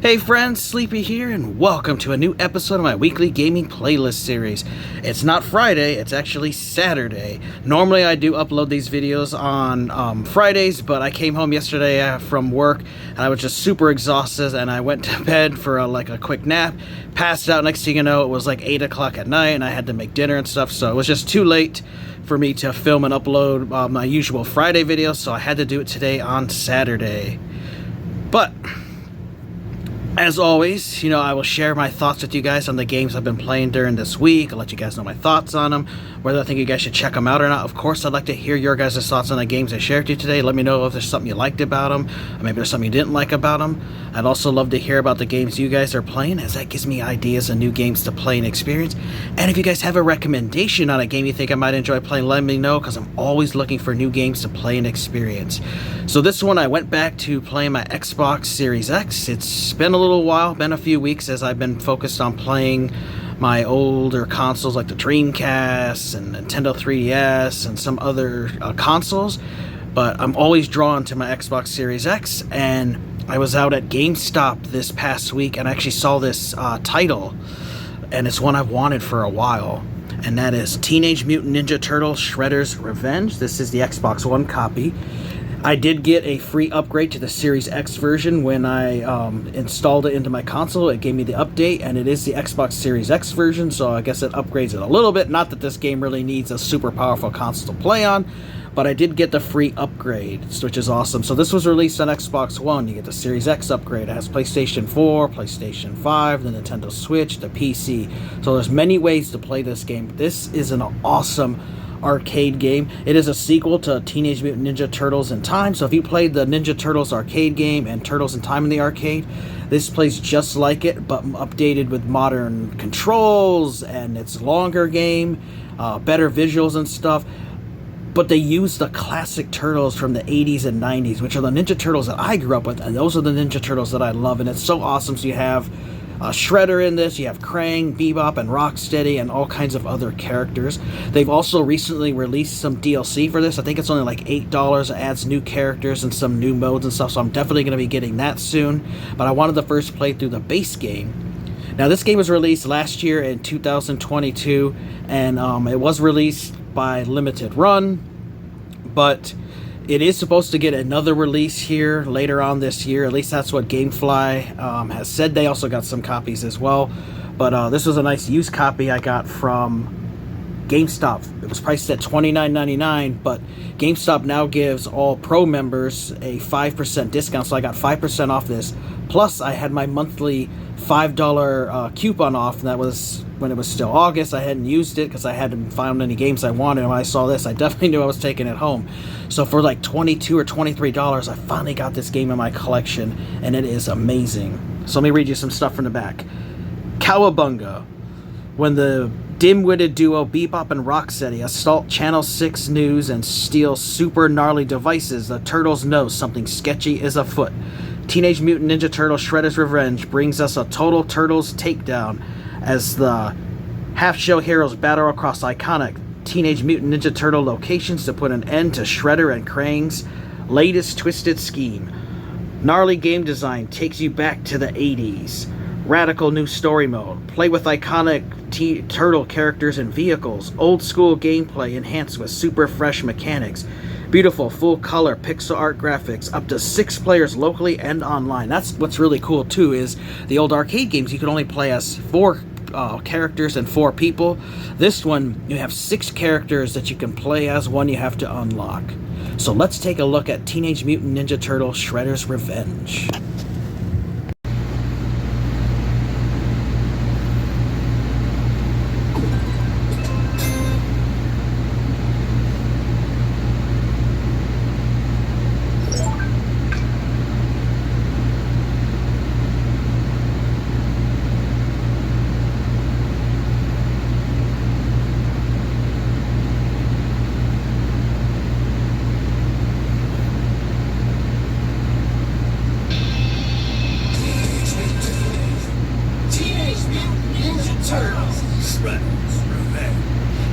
Hey friends, Sleepy here, and welcome to a new episode of my weekly gaming playlist series. It's not Friday, it's actually Saturday. Normally I do upload these videos on Fridays, but I came home yesterday from work, and I was just super exhausted, and I went to bed for a quick nap, passed out. Next thing you know, it was like 8 o'clock at night, and I had to make dinner and stuff, so it was just too late for me to film and upload my usual Friday videos, so I had to do it today on Saturday. But as always, I will share my thoughts with you guys on the games I've been playing during this week. I'll let you guys know my thoughts on them, whether I think you guys should check them out or not. Of course, I'd like to hear your guys' thoughts on the games I shared with you today. Let me know if there's something you liked about them, or maybe there's something you didn't like about them. I'd also love to hear about the games you guys are playing, as that gives me ideas of new games to play and experience. And if you guys have a recommendation on a game you think I might enjoy playing, let me know, because I'm always looking for new games to play and experience. So this one, I went back to playing my Xbox Series X. It's been a little while, been a few weeks, as I've been focused on playing my older consoles like the Dreamcast and Nintendo 3DS and some other consoles, but I'm always drawn to my Xbox Series X. And I was out at GameStop this past week and I actually saw this title, and it's one I've wanted for a while, and that is Teenage Mutant Ninja Turtles Shredder's Revenge. This is the Xbox One copy. I did get a free upgrade to the Series X version when I installed it into my console. It gave me the update, and it is the Xbox Series X version, so I guess it upgrades it a little bit. Not that this game really needs a super powerful console to play on, but I did get the free upgrade, which is awesome. So this was released on Xbox One. You get the Series X upgrade. It has PlayStation 4, PlayStation 5, the Nintendo Switch, the PC. So there's many ways to play this game. This is an awesome arcade game. It is a sequel to Teenage Mutant Ninja Turtles in Time. So if you played the Ninja Turtles arcade game and Turtles in Time in the arcade, this plays just like it, but updated with modern controls, and it's a longer game, better visuals and stuff. But they use the classic Turtles from the 80s and 90s, which are the Ninja Turtles that I grew up with, and those are the Ninja Turtles that I love, and it's so awesome. So you have Shredder in this, you have Krang, Bebop, and Rocksteady, and all kinds of other characters. They've also recently released some DLC for this. I think it's only like $8. It adds new characters and some new modes and stuff, so I'm definitely going to be getting that soon. But I wanted to first play through the base game. Now, this game was released last year in 2022, and it was released by limited run, but it is supposed to get another release here later on this year. At least that's what Gamefly has said. They also got some copies as well. But this was a nice used copy I got from GameStop. It was priced at $29.99, but GameStop now gives all Pro members a 5% discount. So I got 5% off this. Plus, I had my monthly $5 coupon off, and that was when it was still August. I hadn't used it because I hadn't found any games I wanted, and when I saw this, I definitely knew I was taking it home. So for like $22 or $23, I finally got this game in my collection, and it is amazing. So let me read you some stuff from the back. Cowabunga. When the dim-witted duo Bebop and Rocksteady assault Channel 6 News and steal super gnarly devices, the Turtles know something sketchy is afoot. Teenage Mutant Ninja Turtles Shredder's Revenge brings us a total Turtles takedown as the half-shell heroes battle across iconic Teenage Mutant Ninja Turtle locations to put an end to Shredder and Krang's latest twisted scheme. Gnarly game design takes you back to the 80s. Radical new story mode. Play with iconic Turtle characters and vehicles. Old school gameplay enhanced with super fresh mechanics. Beautiful full-color pixel art graphics, up to 6 players locally and online. That's what's really cool too, is the old arcade games you could only play as 4 characters and 4 people. This one, you have 6 characters that you can play as, one you have to unlock. So let's take a look at Teenage Mutant Ninja Turtles Shredder's Revenge.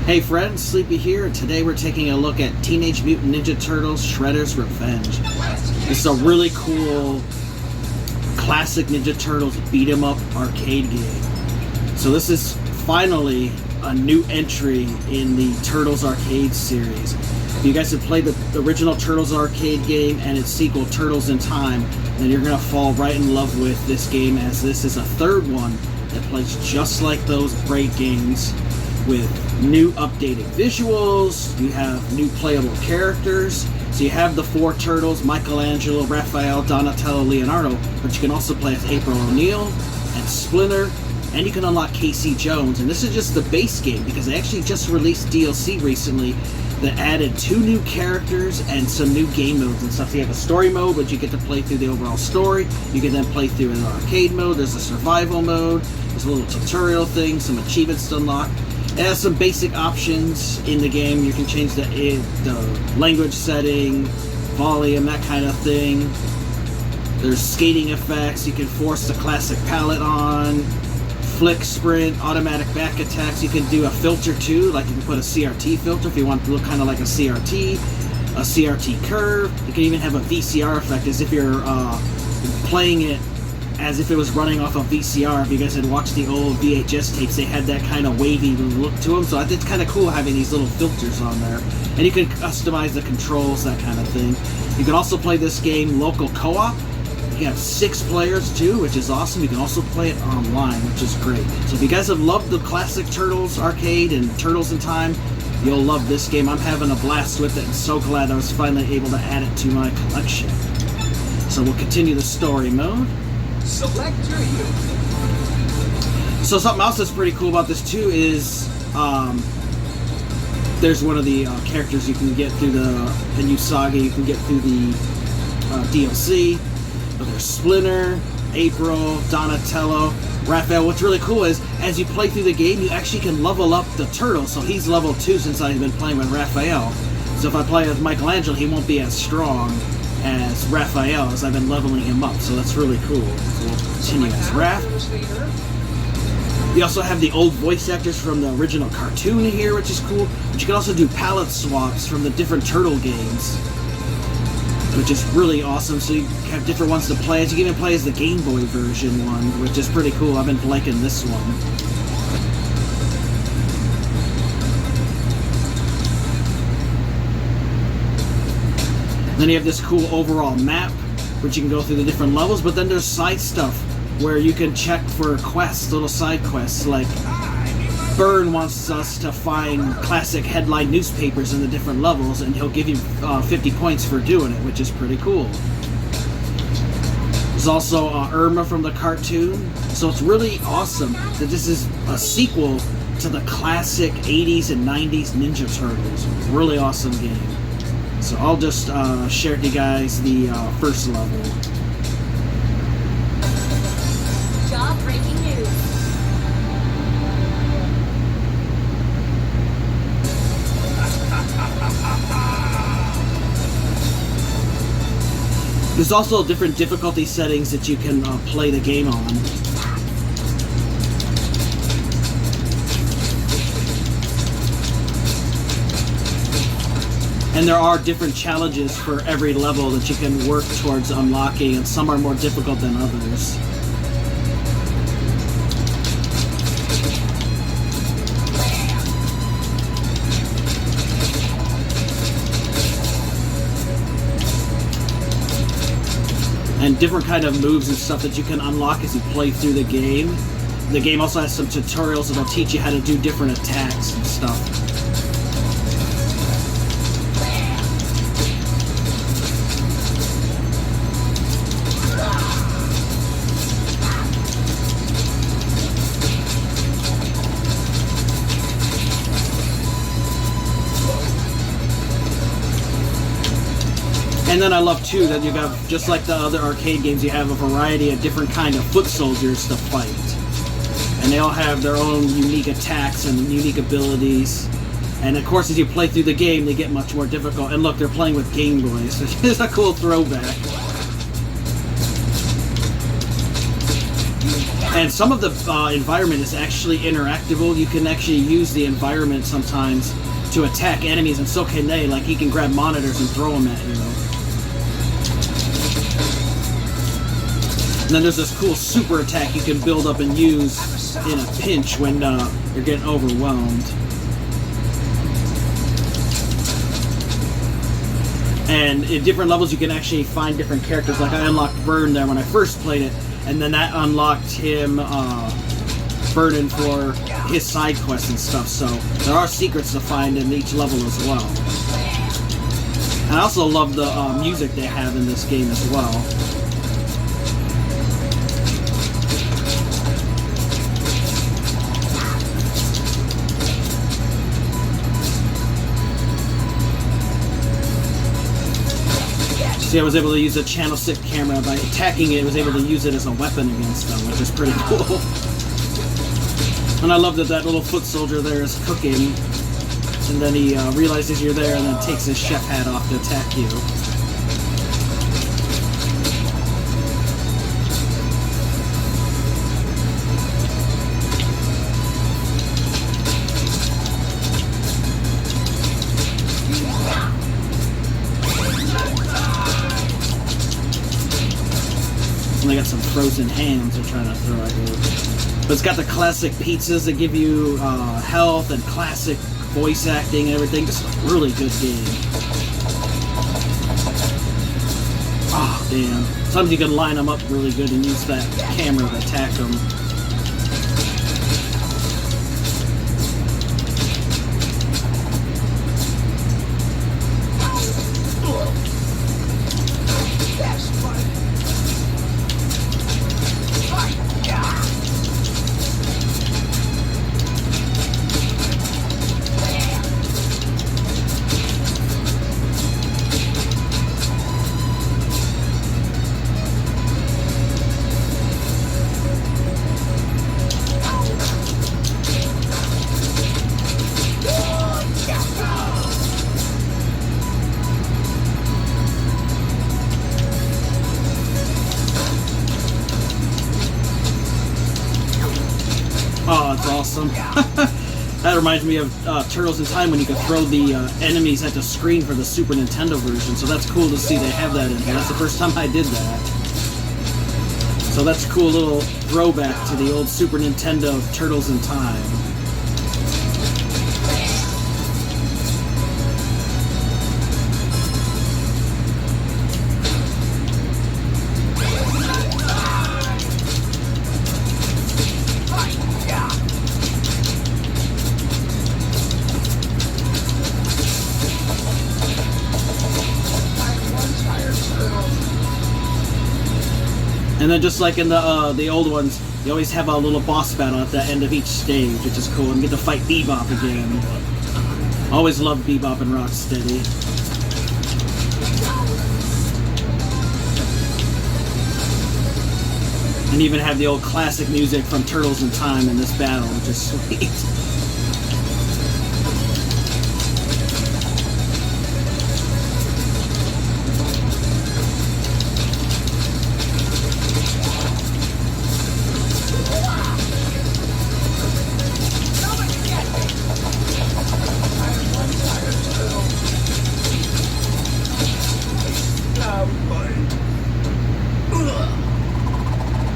Hey friends, Sleepy here, and today we're taking a look at Teenage Mutant Ninja Turtles Shredder's Revenge. This is a really cool classic Ninja Turtles beat 'em up arcade game. So this is finally a new entry in the Turtles arcade series. If you guys have played the original Turtles arcade game and its sequel, Turtles in Time, then you're going to fall right in love with this game, as this is a third one that plays just like those great games, with new updated visuals. You have new playable characters. So you have the 4 Turtles: Michelangelo, Raphael, Donatello, Leonardo, but you can also play as April O'Neil and Splinter, and you can unlock Casey Jones. And this is just the base game, because they actually just released DLC recently that added 2 new characters and some new game modes and stuff. So you have a story mode, which you get to play through the overall story. You can then play through an arcade mode. There's a survival mode. There's a little tutorial thing, some achievements to unlock. It has some basic options in the game. You can change the language setting, volume, that kind of thing. There's skating effects. You can force the classic palette on. Flick, sprint, automatic back attacks. You can do a filter too, like you can put a CRT filter if you want to look kind of like a CRT curve. You can even have a VCR effect, as if you're playing it as if it was running off a VCR. If you guys had watched the old VHS tapes, they had that kind of wavy look to them, so I think it's kind of cool having these little filters on there. And you can customize the controls, that kind of thing. You can also play this game local co-op. You have 6 players too, which is awesome. You can also play it online, which is great. So if you guys have loved the classic Turtles arcade and Turtles in Time, you'll love this game. I'm having a blast with it, and so glad I was finally able to add it to my collection. So we'll continue the story mode. Select your youth. So something else that's pretty cool about this too is there's one of the characters you can get through the new saga. You can get through the DLC. But there's Splinter, April, Donatello, Raphael. What's really cool is, as you play through the game, you actually can level up the turtle. So he's level 2 since I've been playing with Raphael. So if I play with Michelangelo, he won't be as strong as Raphael, as I've been leveling him up. So that's really cool. So we'll continue as Raph. You also have the old voice actors from the original cartoon here, which is cool. But you can also do palette swaps from the different Turtle games, which is really awesome. So you have different ones to play as. You can even play as the Game Boy version one, which is pretty cool. I've been liking this one. Then you have this cool overall map, which you can go through the different levels, but then there's side stuff where you can check for quests, little side quests, like Byrne wants us to find classic headline newspapers in the different levels, and he'll give you 50 points for doing it, which is pretty cool. There's also Irma from the cartoon, so it's really awesome that this is a sequel to the classic 80s and 90s Ninja Turtles. Really awesome game. So I'll just share with you guys the first level. Job-breaking news. There's also different difficulty settings that you can play the game on. And there are different challenges for every level that you can work towards unlocking, and some are more difficult than others. And different kind of moves and stuff that you can unlock as you play through the game. The game also has some tutorials that'll teach you how to do different attacks and stuff. And then I love too that you have, just like the other arcade games, you have a variety of different kind of foot soldiers to fight. And they all have their own unique attacks and unique abilities. And of course, as you play through the game, they get much more difficult. And look, they're playing with Game Boys, which is a cool throwback. And some of the environment is actually interactable. You can actually use the environment sometimes to attack enemies, and so can they. Like, he can grab monitors and throw them at you. And then there's this cool super attack you can build up and use in a pinch when you're getting overwhelmed. And in different levels you can actually find different characters. Like I unlocked Vern there when I first played it, and then that unlocked him burden for his side quests and stuff, so there are secrets to find in each level as well. And I also love the music they have in this game as well. See, I was able to use a channel 6 camera. By attacking it, I was able to use it as a weapon against them, which is pretty cool. And I love that that little foot soldier there is cooking, and then he realizes you're there and then takes his chef hat off to attack you. And they got some frozen hands they're trying to throw at you. But it's got the classic pizzas that give you health and classic voice acting and everything. Just a really good game. Oh, damn. Sometimes you can line them up really good and use that camera to attack them. Oh, it's awesome. That reminds me of Turtles in Time when you could throw the enemies at the screen for the Super Nintendo version, so that's cool to see they have that in here. That's the first time I did that. So that's a cool little throwback to the old Super Nintendo Turtles in Time. And then just like in the old ones, you always have a little boss battle at the end of each stage, which is cool, and get to fight Bebop again. Always loved Bebop and Rocksteady. And even have the old classic music from Turtles in Time in this battle, which is sweet.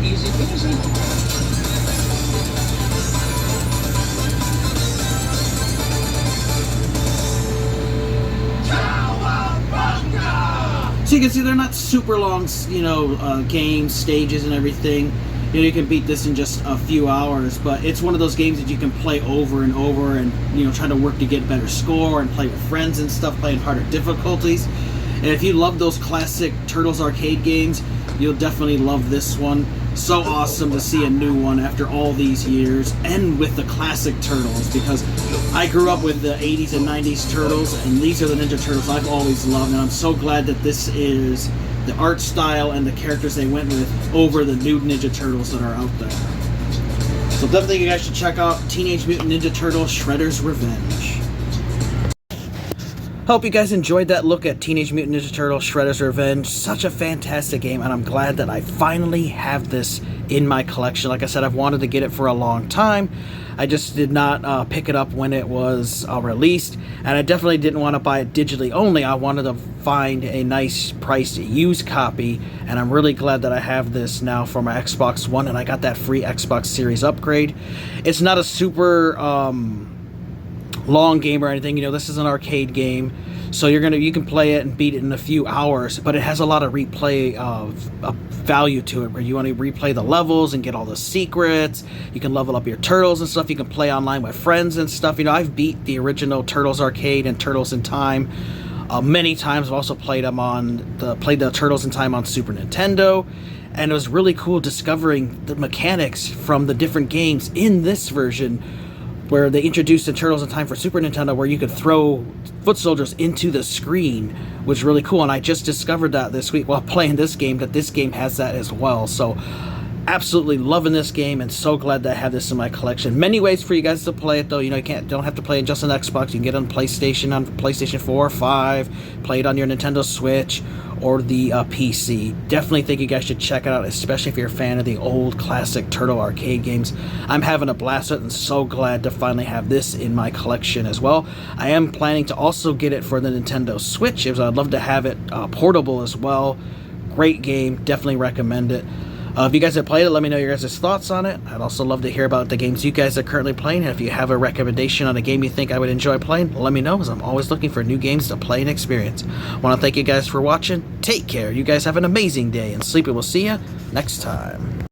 Easy peasy. So you can see they're not super long, you know, games, stages, and everything. You know, you can beat this in just a few hours, but it's one of those games that you can play over and over and, you know, try to work to get better score and play with friends and stuff, playing harder difficulties. And if you love those classic Turtles arcade games, you'll definitely love this one. So awesome to see a new one after all these years, and with the classic Turtles, because I grew up with the 80s and 90s Turtles, and these are the Ninja Turtles I've always loved, and I'm so glad that this is the art style and the characters they went with over the new Ninja Turtles that are out there. So definitely you guys should check out Teenage Mutant Ninja Turtles Shredder's Revenge. Hope you guys enjoyed that look at Teenage Mutant Ninja Turtles Shredder's Revenge. Such a fantastic game, and I'm glad that I finally have this in my collection. Like I said, I've wanted to get it for a long time. I just did not pick it up when it was released, and I definitely didn't want to buy it digitally only. I wanted to find a nice priced used copy, and I'm really glad that I have this now for my Xbox One, and I got that free Xbox Series upgrade. It's not a super long game or anything. You know, this is an arcade game, so you can play it and beat it in a few hours, but it has a lot of replay value to it, where you want to replay the levels and get all the secrets. You can level up your turtles and stuff. You can play online with friends and stuff. You know, I've beat the original Turtles arcade and Turtles in Time many times. I've also played the Turtles in Time on Super Nintendo, and it was really cool discovering the mechanics from the different games in this version, where they introduced the Turtles in Time for Super Nintendo, where you could throw foot soldiers into the screen, which was really cool. And I just discovered that this week while playing this game, that this game has that as well. So absolutely loving this game, and so glad that I have this in my collection. Many ways for you guys to play it, though. You know, don't have to play it just on Xbox. You can get it on PlayStation 4 or 5, play it on your Nintendo Switch or the PC. Definitely think you guys should check it out, especially if you're a fan of the old classic Turtle arcade games. I'm having a blast with it, and so glad to finally have this in my collection as well. I am planning to also get it for the Nintendo Switch, as I'd love to have it portable as well. Great game, definitely recommend it. If you guys have played it, let me know your guys' thoughts on it. I'd also love to hear about the games you guys are currently playing. And if you have a recommendation on a game you think I would enjoy playing, let me know, as I'm always looking for new games to play and experience. I want to thank you guys for watching. Take care. You guys have an amazing day, and Sleepy will see you next time.